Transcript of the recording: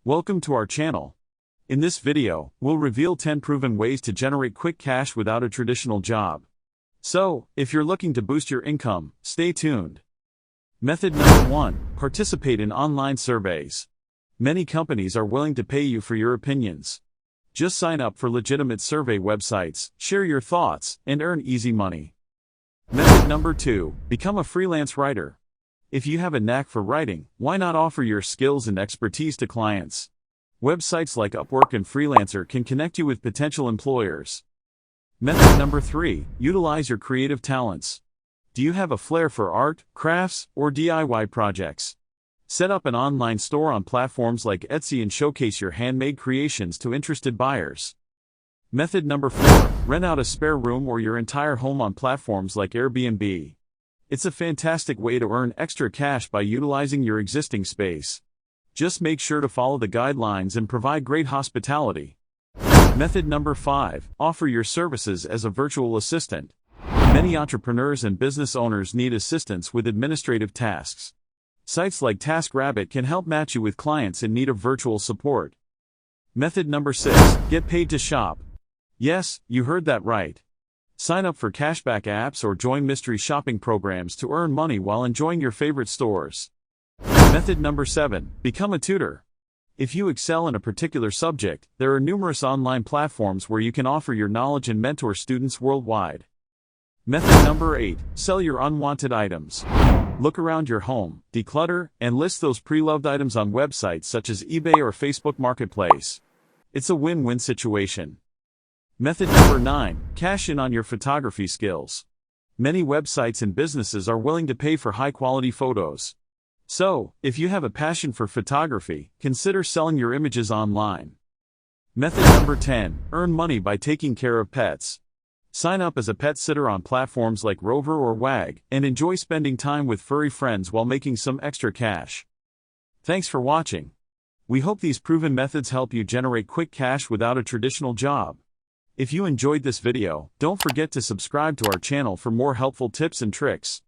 Welcome to our channel. In this video, we'll reveal 10 proven ways to generate quick cash without a traditional job. So, if you're looking to boost your income, stay tuned. Method number 1, participate in online surveys. Many companies are willing to pay you for your opinions. Just sign up for legitimate survey websites, share your thoughts, and earn easy money. Method number 2, become a freelance writer. If you have a knack for writing, why not offer your skills and expertise to clients? Websites like Upwork and Freelancer can connect you with potential employers. Method number 3, utilize your creative talents. Do you have a flair for art, crafts, or DIY projects? Set up an online store on platforms like Etsy and showcase your handmade creations to interested buyers. Method number 4, rent out a spare room or your entire home on platforms like Airbnb. It's a fantastic way to earn extra cash by utilizing your existing space. Just make sure to follow the guidelines and provide great hospitality. Method number 5, offer your services as a virtual assistant. Many entrepreneurs and business owners need assistance with administrative tasks. Sites like TaskRabbit can help match you with clients in need of virtual support. Method number 6, get paid to shop. Yes, you heard that right. Sign up for cashback apps or join mystery shopping programs to earn money while enjoying your favorite stores. Method number 7, become a tutor. If you excel in a particular subject, there are numerous online platforms where you can offer your knowledge and mentor students worldwide. Method number 8, sell your unwanted items. Look around your home, declutter, and list those pre-loved items on websites such as eBay or Facebook Marketplace. It's a win-win situation. Method number 9, cash in on your photography skills. Many websites and businesses are willing to pay for high-quality photos. So, if you have a passion for photography, consider selling your images online. Method number 10, earn money by taking care of pets. Sign up as a pet sitter on platforms like Rover or Wag, and enjoy spending time with furry friends while making some extra cash. Thanks for watching. We hope these proven methods help you generate quick cash without a traditional job. If you enjoyed this video, don't forget to subscribe to our channel for more helpful tips and tricks.